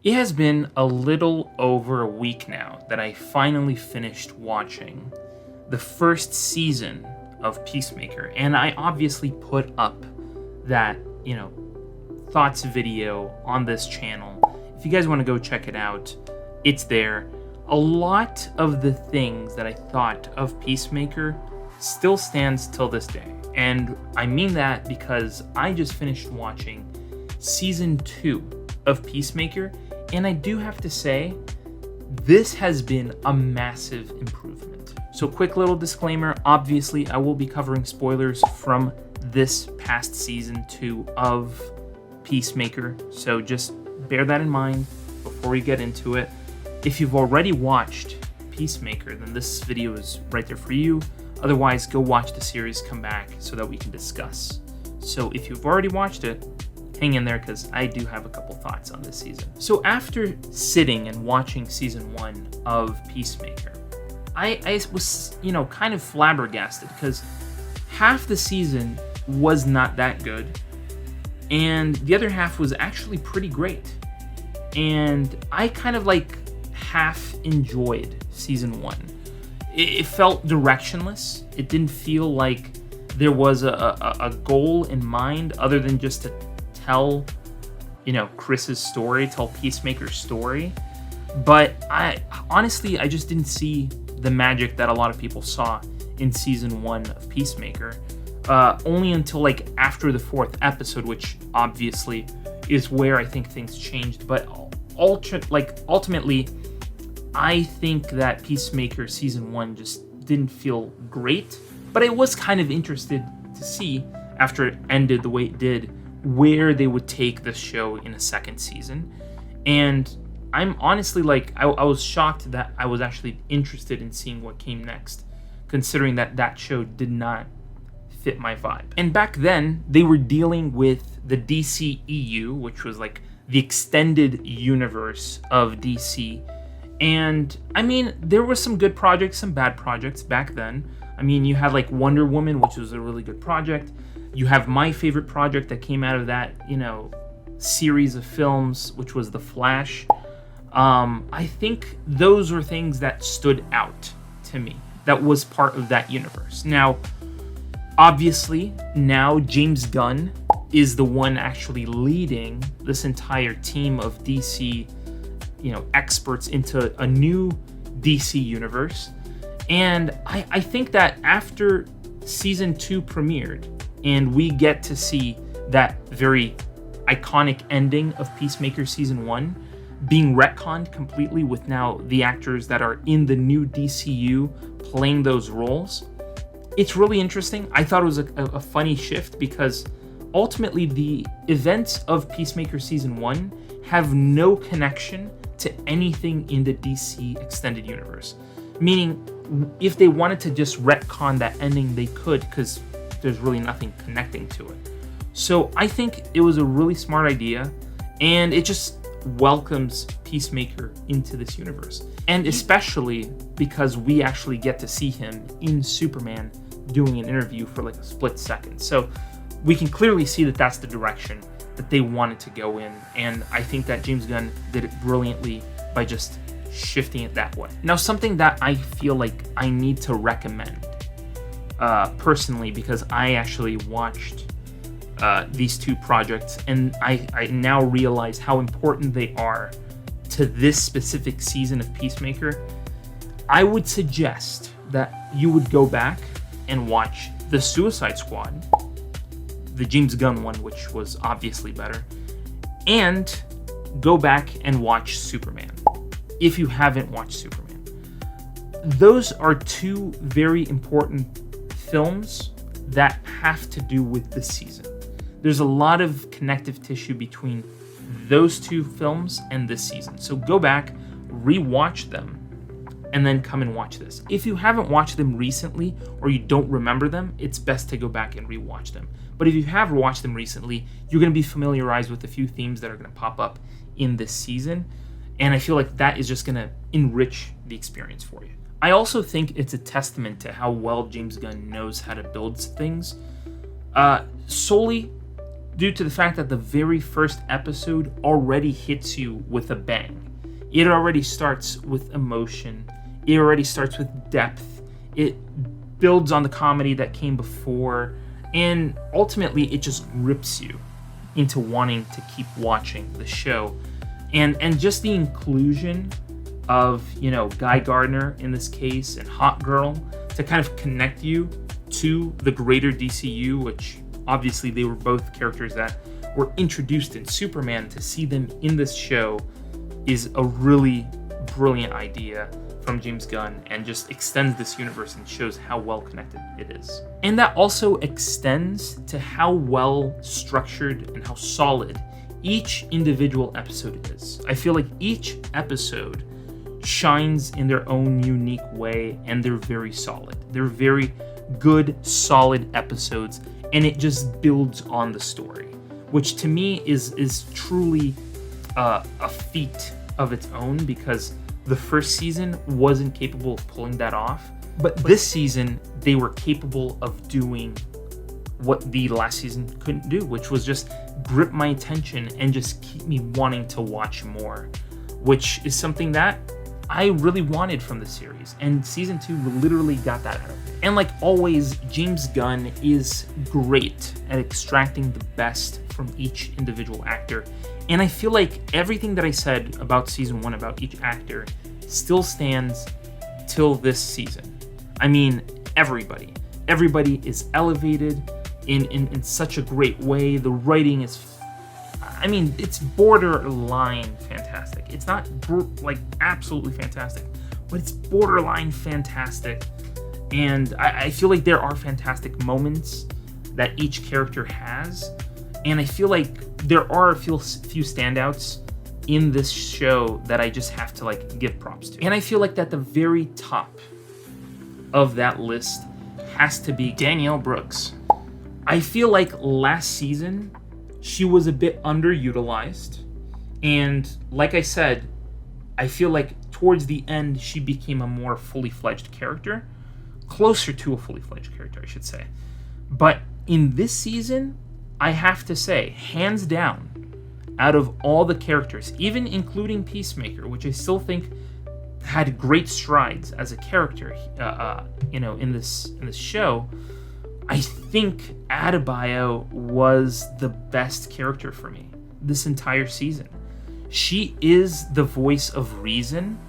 It has been a little over a week now that I finally finished watching the first season of Peacemaker, and I obviously put up that, thoughts video on this channel. If you guys want to go check it out, it's there. A lot of the things that I thought of Peacemaker still stands till this day, and I mean that because I just finished watching season 2 of Peacemaker, and I do have to say, this has been a massive improvement. So quick little disclaimer, obviously I will be covering spoilers from this past season 2 of Peacemaker, so just bear that in mind before we get into it. If you've already watched Peacemaker, then this video is right there for you. Otherwise, go watch the series, come back so that we can discuss. So if you've already watched it, hang in there because I do have a couple thoughts on this season. So after sitting and watching season 1 of Peacemaker, I was, kind of flabbergasted because half the season was not that good, and the other half was actually pretty great. And I kind of half enjoyed season 1. It felt directionless. It didn't feel like there was a goal in mind other than just to tell, Chris's story, tell Peacemaker's story. But I just didn't see the magic that a lot of people saw in season 1 of Peacemaker. Only until after the 4th episode, which obviously is where I think things changed. But ultimately, I think that Peacemaker season 1 just didn't feel great. But I was kind of interested to see, after it ended the way it did, where they would take this show in a second season. And I'm honestly I was shocked that I was actually interested in seeing what came next, considering that show did not fit my vibe. And back then, they were dealing with the DCEU, which was the extended universe of DC. And I mean, there were some good projects, some bad projects back then. I mean, you had Wonder Woman, which was a really good project. You have my favorite project that came out of that, series of films, which was The Flash. I think those were things that stood out to me, that was part of that universe. Now, obviously, now James Gunn is the one actually leading this entire team of DC, experts into a new DC universe. And I think that after season 2 premiered, and we get to see that very iconic ending of Peacemaker season 1 being retconned completely with now the actors that are in the new DCU playing those roles, it's really interesting. I thought it was a funny shift because ultimately the events of Peacemaker season 1 have no connection to anything in the DC extended universe. Meaning, if they wanted to just retcon that ending, they could, because there's really nothing connecting to it. So I think it was a really smart idea, and it just welcomes Peacemaker into this universe. And especially because we actually get to see him in Superman doing an interview for a split second. So we can clearly see that that's the direction that they wanted to go in, and I think that James Gunn did it brilliantly by just shifting it that way. Now, something that I feel like I need to recommend personally, because I actually watched these two projects, and I now realize how important they are to this specific season of Peacemaker. I would suggest that you would go back and watch The Suicide Squad, the James Gunn one, which was obviously better, and go back and watch Superman, if you haven't watched Superman. Those are two very important films that have to do with this season. There's a lot of connective tissue between those two films and this season. So go back, rewatch them, and then come and watch this. If you haven't watched them recently or you don't remember them, it's best to go back and rewatch them. But if you have watched them recently, you're going to be familiarized with a few themes that are going to pop up in this season. And I feel like that is just going to enrich the experience for you. I also think it's a testament to how well James Gunn knows how to build things. Solely due to the fact that the very first episode already hits you with a bang. It already starts with emotion. It already starts with depth. It builds on the comedy that came before, and ultimately it just grips you into wanting to keep watching the show. And just the inclusion of, Guy Gardner in this case and Hot Girl to kind of connect you to the greater DCU, which obviously they were both characters that were introduced in Superman. To see them in this show is a really brilliant idea from James Gunn, and just extends this universe and shows how well connected it is. And that also extends to how well structured and how solid each individual episode is. I feel like each episode shines in their own unique way, and they're very solid. They're very good, solid episodes, and it just builds on the story, which to me is truly a feat of its own, because the first season wasn't capable of pulling that off, but this season they were capable of doing what the last season couldn't do, which was just grip my attention and just keep me wanting to watch more, which is something that I really wanted from the series, and season 2 literally got that out of it. And like always, James Gunn is great at extracting the best from each individual actor, and I feel like everything that I said about season 1 about each actor still stands till this season. I mean, everybody is elevated in such a great way. The writing is, it's borderline fantastic. It's not absolutely fantastic, but it's borderline fantastic. And I feel like there are fantastic moments that each character has. And I feel like there are a few standouts in this show that I just have to give props to. And I feel like that the very top of that list has to be Danielle Brooks. I feel like last season she was a bit underutilized, and like I said, I feel like towards the end she became a more fully fledged character, closer to a fully fledged character, I should say. But in this season, I have to say, hands down, out of all the characters, even including Peacemaker, which I still think had great strides as a character, in this show, I think Adebayo was the best character for me this entire season. She is the voice of reason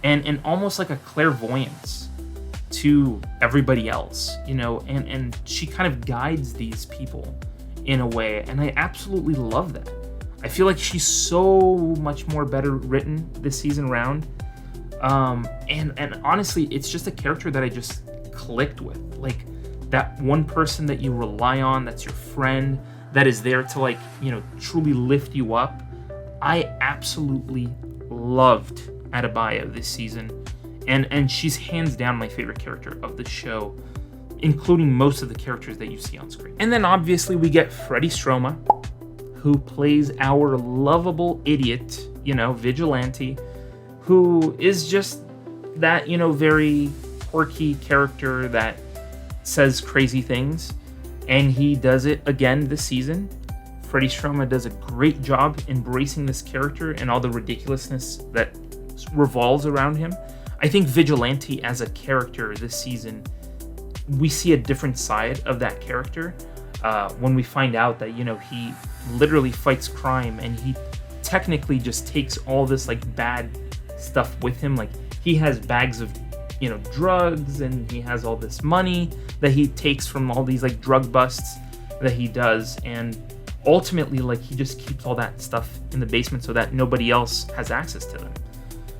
and almost like a clairvoyance to everybody else, and she kind of guides these people in a way, and I absolutely love that. I feel like she's so much more better written this season round, and honestly, it's just a character that I just clicked with, like that one person that you rely on, that's your friend, that is there to truly lift you up. I absolutely loved Adebayo this season, and she's hands down my favorite character of the show, including most of the characters that you see on screen. And then obviously we get Freddie Stroma, who plays our lovable idiot, vigilante, who is just that, very quirky character that says crazy things, and he does it again this season. Freddie Stroma does a great job embracing this character and all the ridiculousness that revolves around him. I think Vigilante as a character this season, we see a different side of that character when we find out that, he literally fights crime, and he technically just takes all this bad stuff with him. He has bags of drugs, and he has all this money that he takes from all these drug busts that he does, and ultimately he just keeps all that stuff in the basement so that nobody else has access to them.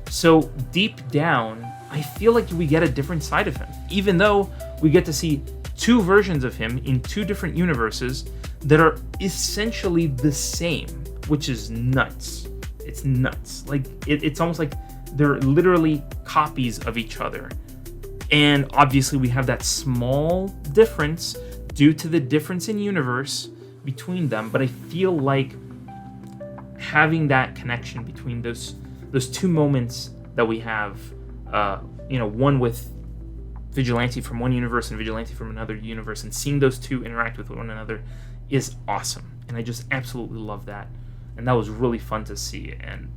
So deep down, I feel like we get a different side of him, even though we get to see two versions of him in two different universes that are essentially the same, which is nuts. It's nuts. It's almost like they're literally copies of each other. And obviously we have that small difference due to the difference in universe between them, but I feel like having that connection between those two moments that we have, one with Vigilante from one universe and Vigilante from another universe, and seeing those two interact with one another is awesome. And I just absolutely love that. And that was really fun to see. And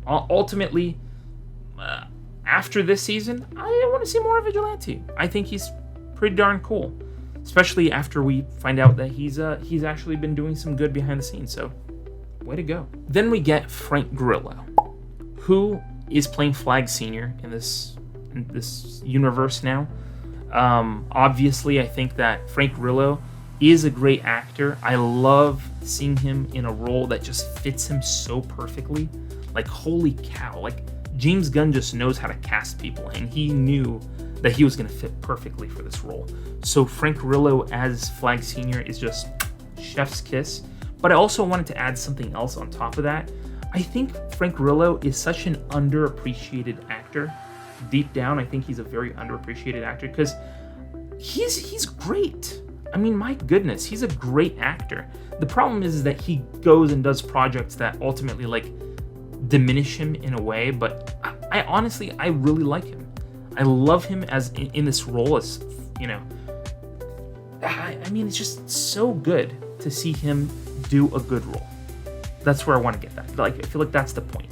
ultimately, after this season, I want to see more of Vigilante. I think he's pretty darn cool, especially after we find out that he's actually been doing some good behind the scenes. So, way to go. Then we get Frank Grillo, who is playing Flag Senior in this universe now. Obviously, I think that Frank Grillo is a great actor. I love seeing him in a role that just fits him so perfectly. Like, holy cow. Like, James Gunn just knows how to cast people, and he knew that he was going to fit perfectly for this role. So Frank Grillo as Flag Senior is just chef's kiss. But I also wanted to add something else on top of that. I think Frank Grillo is such an underappreciated actor. Deep down, I think he's a very underappreciated actor because he's great. I mean, my goodness, he's a great actor. The problem is that he goes and does projects that ultimately like diminish him in a way, but I honestly really like him. I love him as in this role as, you know, I mean, it's just so good to see him do a good role. That's where I want to get that. Like, I feel like that's the point.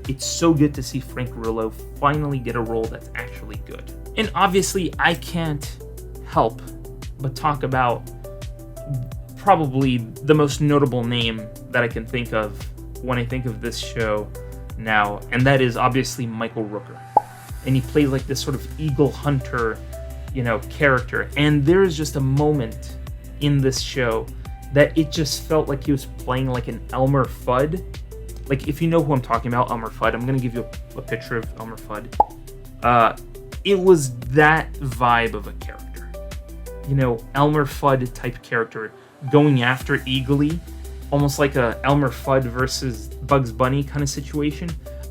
It's so good to see Frank Grillo finally get a role that's actually good. And obviously, I can't help but talk about probably the most notable name that I can think of when I think of this show now, and that is obviously Michael Rooker. And he plays like this sort of eagle hunter, you know, character. And there's just a moment in this show that it just felt like he was playing like an Elmer Fudd. Like, if you know who I'm talking about, Elmer Fudd, I'm going to give you a picture of Elmer Fudd. It was that vibe of a character. You know, Elmer Fudd type character going after Eagly, almost like a Elmer Fudd versus Bugs Bunny kind of situation.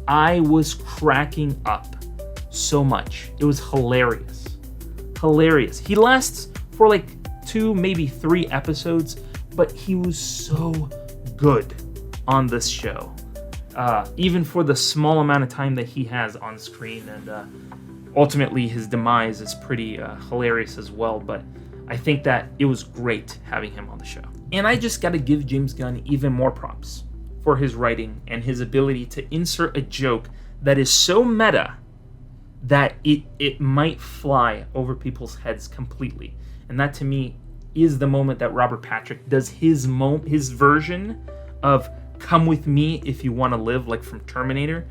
I was cracking up so much. It was hilarious. Hilarious. He lasts for like 2, maybe 3 episodes, but he was so good on this show. Even for the small amount of time that he has on screen, and ultimately his demise is pretty hilarious as well, but I think that it was great having him on the show. And I just gotta give James Gunn even more props for his writing and his ability to insert a joke that is so meta that it might fly over people's heads completely. And that to me is the moment that Robert Patrick does his version of "Come with me if you want to live," like from Terminator.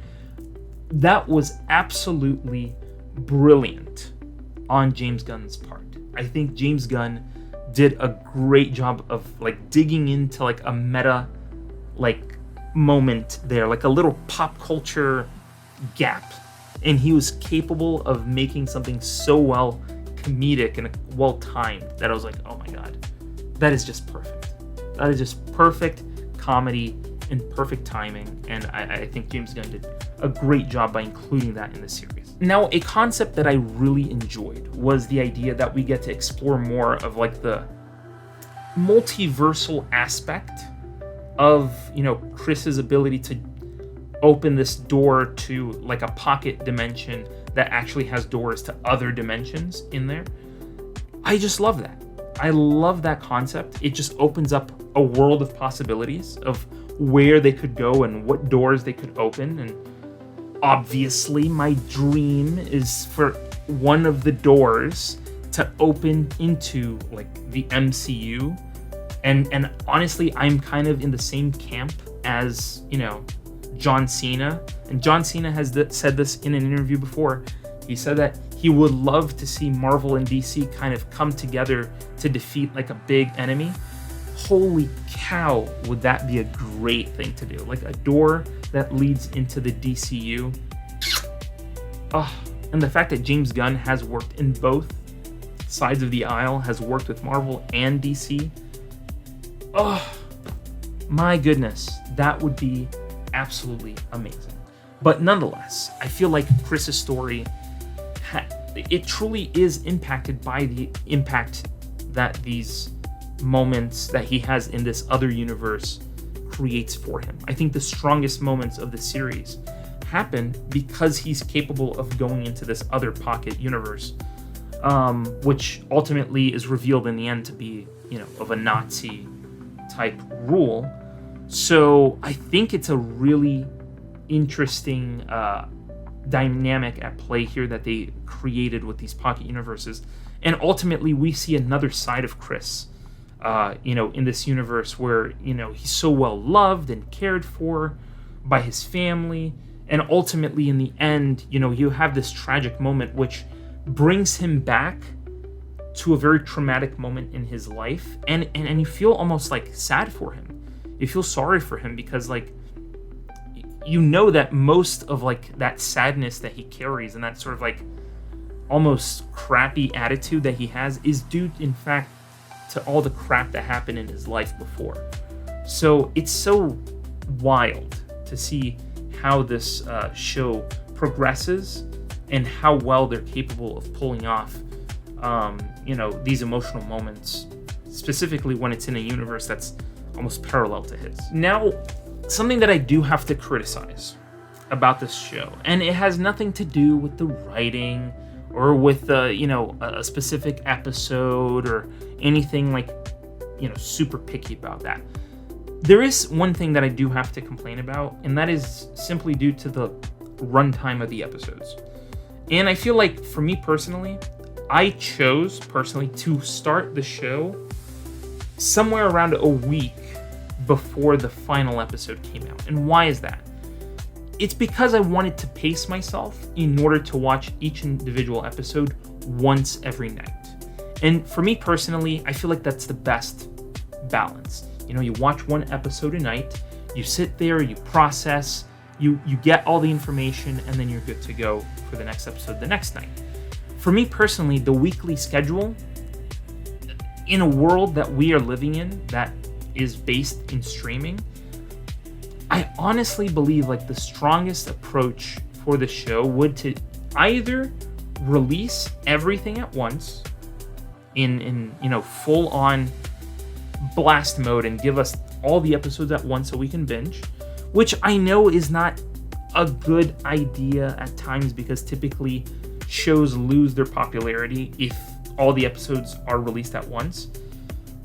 That was absolutely brilliant on James Gunn's part. I think James Gunn did a great job of like digging into like a meta like moment there, like a little pop culture gap. And he was capable of making something so well comedic and well timed that I was like, oh my god, that is just perfect. That is just perfect comedy and perfect timing. And I think James Gunn did a great job by including that in the series. Now, a concept that I really enjoyed was the idea that we get to explore more of like the multiversal aspect of, you know, Chris's ability to open this door to like a pocket dimension that actually has doors to other dimensions in there. I just love that. I love that concept. It just opens up a world of possibilities of where they could go and what doors they could open. And obviously my dream is for one of the doors to open into like the MCU. And honestly, I'm kind of in the same camp as, you know, John Cena. And John Cena has said this in an interview before. He said that he would love to see Marvel and DC kind of come together to defeat like a big enemy. Holy cow, would that be a great thing to do? Like a door that leads into the DCU. Oh, and the fact that James Gunn has worked in both sides of the aisle, has worked with Marvel and DC. Oh, my goodness, that would be absolutely amazing. But nonetheless, I feel like Chris's story, it truly is impacted by the impact that these moments that he has in this other universe creates for him. I think the strongest moments of the series happen because he's capable of going into this other pocket universe, which ultimately is revealed in the end to be, you know, of a Nazi type rule. So I think it's a really interesting dynamic at play here that they created with these pocket universes. And ultimately, we see another side of Chris, in this universe where, he's so well loved and cared for by his family. And ultimately, in the end, you have this tragic moment which brings him back to a very traumatic moment in his life. And you feel almost like sad for him. You feel sorry for him because, like, that most of, like, that sadness that he carries and that sort of, like, almost crappy attitude that he has is due, in fact, to all the crap that happened in his life before. So it's so wild to see how this show progresses and how well they're capable of pulling off, these emotional moments, specifically when it's in a universe that's almost parallel to his. Now, something that I do have to criticize about this show, and it has nothing to do with the writing or with a specific episode or anything like, super picky about that. There is one thing that I do have to complain about, and that is simply due to the runtime of the episodes. And I feel like, for me personally, I chose personally to start the show somewhere around a week before the final episode came out. And why is that? It's because I wanted to pace myself in order to watch each individual episode once every night. And for me personally, I feel like that's the best balance. You watch one episode a night, you sit there, you process, you get all the information, and then you're good to go for the next episode the next night. For me personally, the weekly schedule, in a world that we are living in that is based in streaming, I honestly believe like the strongest approach for the show would to either release everything at once in full on blast mode and give us all the episodes at once so we can binge, which I know is not a good idea at times because typically shows lose their popularity if all the episodes are released at once.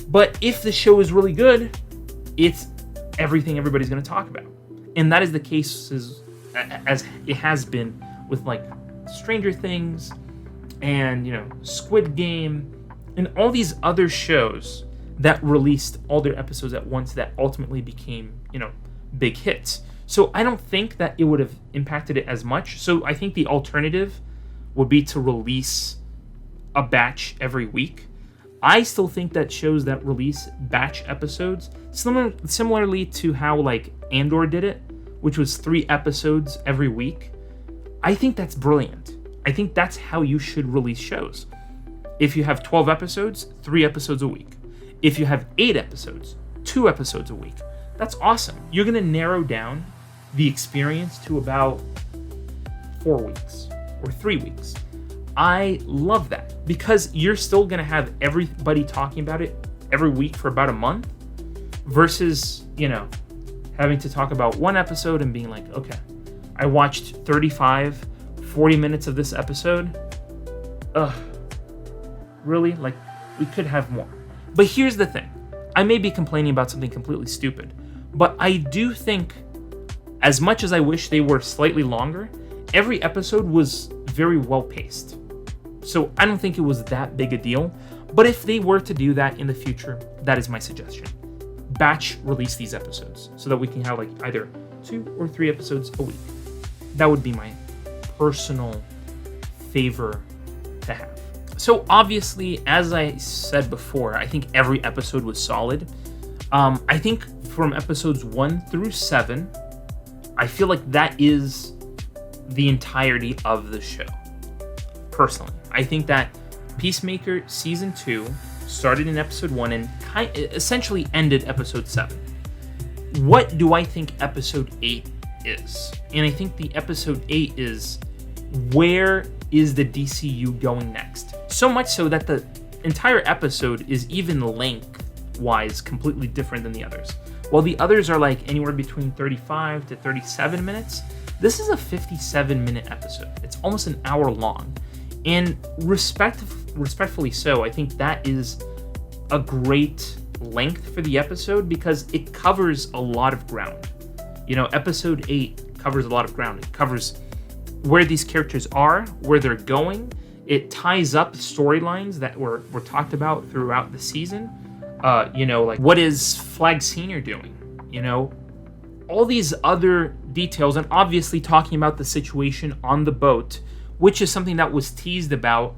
But if the show is really good, it's everything everybody's going to talk about. And that is the case as it has been with like Stranger Things and, Squid Game and all these other shows that released all their episodes at once that ultimately became, big hits. So I don't think that it would have impacted it as much. So I think the alternative would be to release a batch every week. I still think that shows that release batch episodes, similarly to how like Andor did it, which was 3 episodes every week, I think that's brilliant. I think that's how you should release shows. If you have 12 episodes, 3 episodes a week. If you have 8 episodes, 2 episodes a week. That's awesome. You're going to narrow down the experience to about 4 weeks or 3 weeks. I love that because you're still going to have everybody talking about it every week for about a month versus, having to talk about one episode and being like, okay, I watched 40 minutes of this episode. Really? Like, we could have more. But here's the thing. I may be complaining about something completely stupid, but I do think, as much as I wish they were slightly longer, every episode was very well paced. So I don't think it was that big a deal. But if they were to do that in the future, that is my suggestion. Batch release these episodes so that we can have like either 2 or 3 episodes a week. That would be my personal favor to have. So obviously, as I said before, I think every episode was solid. I think from episodes 1 through 7, I feel like that is the entirety of the show. Personally, I think that Peacemaker Season 2 started in episode 1 and essentially ended episode 7. What do I think episode 8 is? And I think the episode 8 is, where is the DCU going next? So much so that the entire episode is even length-wise completely different than the others. While the others are like anywhere between 35 to 37 minutes, this is a 57-minute episode. It's almost an hour long. And respectfully so, I think that is a great length for the episode because it covers a lot of ground. Episode 8 covers a lot of ground. It covers where these characters are, where they're going. It ties up storylines that were talked about throughout the season. Like what is Flag Senior doing? All these other details, and obviously talking about the situation on the boat, which is something that was teased about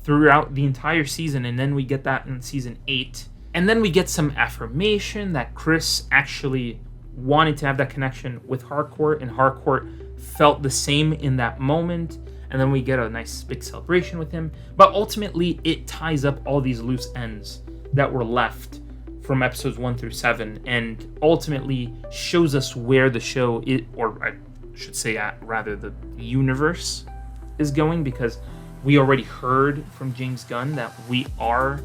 throughout the entire season, and then we get that in season 8. And then we get some affirmation that Chris actually wanted to have that connection with Harcourt, and Harcourt felt the same in that moment. And then we get a nice big celebration with him. But ultimately, it ties up all these loose ends that were left from episodes 1 through 7, and ultimately shows us where the show is, or I should say, rather the universe is going, because we already heard from James Gunn that we are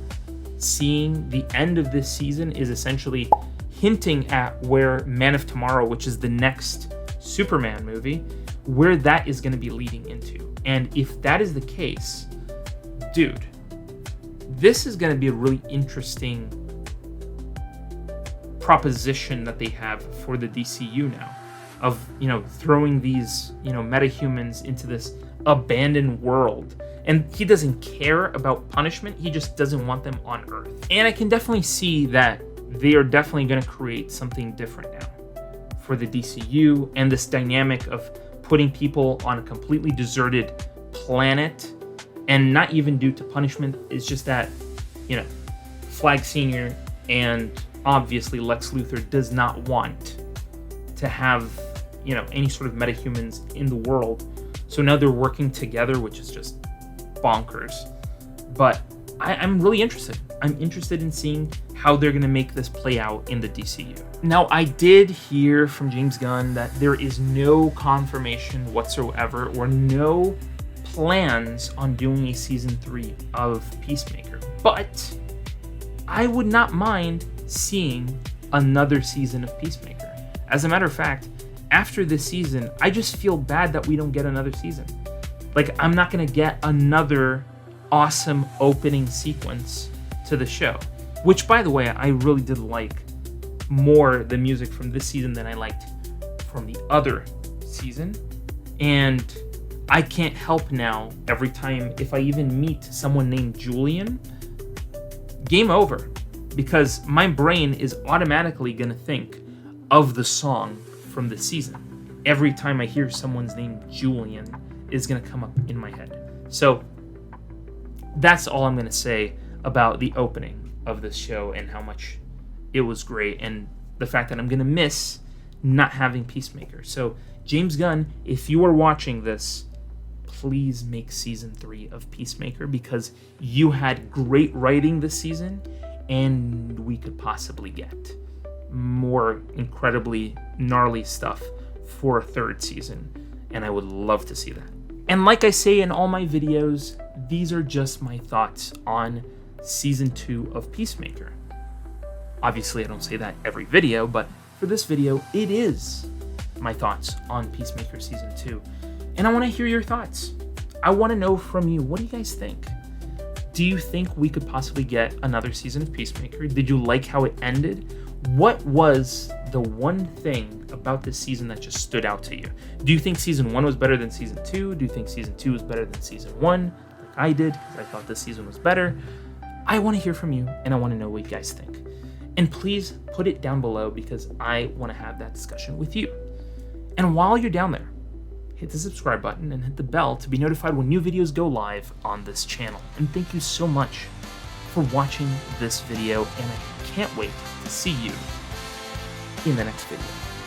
seeing the end of this season is essentially hinting at where Man of Tomorrow, which is the next Superman movie, where that is going to be leading into. And if that is the case, dude, this is going to be a really interesting proposition that they have for the DCU now, of throwing these metahumans into this abandoned world. And he doesn't care about punishment, he just doesn't want them on Earth. And I can definitely see that they are definitely going to create something different now for the DCU, and this dynamic of putting people on a completely deserted planet, and not even due to punishment. It's just that Flag Senior and obviously Lex Luthor does not want to have any sort of metahumans in the world. So now they're working together, which is just bonkers. But I'm really interested. I'm interested in seeing how they're going to make this play out in the DCU. Now, I did hear from James Gunn that there is no confirmation whatsoever, or no plans on doing a season 3 of Peacemaker. But I would not mind seeing another season of Peacemaker. As a matter of fact, after this season, I just feel bad that we don't get another season. Like, I'm not going to get another awesome opening sequence to the show. Which, by the way, I really did like more the music from this season than I liked from the other season. And I can't help now, every time, if I even meet someone named Julian, game over. Because my brain is automatically going to think of the song from the season. Every time I hear someone's name Julian is going to come up in my head. So that's all I'm going to say about the opening of this show, and how much it was great, and the fact that I'm going to miss not having Peacemaker. So James Gunn, if you are watching this, please make season 3 of Peacemaker, because you had great writing this season, and we could possibly get more incredibly gnarly stuff for a 3rd season, and I would love to see that. And like I say in all my videos, these are just my thoughts on season 2 of Peacemaker. Obviously, I don't say that every video, but for this video, it is my thoughts on Peacemaker season 2. And I want to hear your thoughts. I want to know from you, what do you guys think? Do you think we could possibly get another season of Peacemaker? Did you like how it ended? What was the one thing about this season that just stood out to you? Do you think season 1 was better than season 2? Do you think season 2 was better than season 1? Like I did, because I thought this season was better. I want to hear from you, and I want to know what you guys think. And please put it down below, because I want to have that discussion with you. And while you're down there, hit the subscribe button and hit the bell to be notified when new videos go live on this channel. And thank you so much for watching this video, and I can't wait to see you in the next video.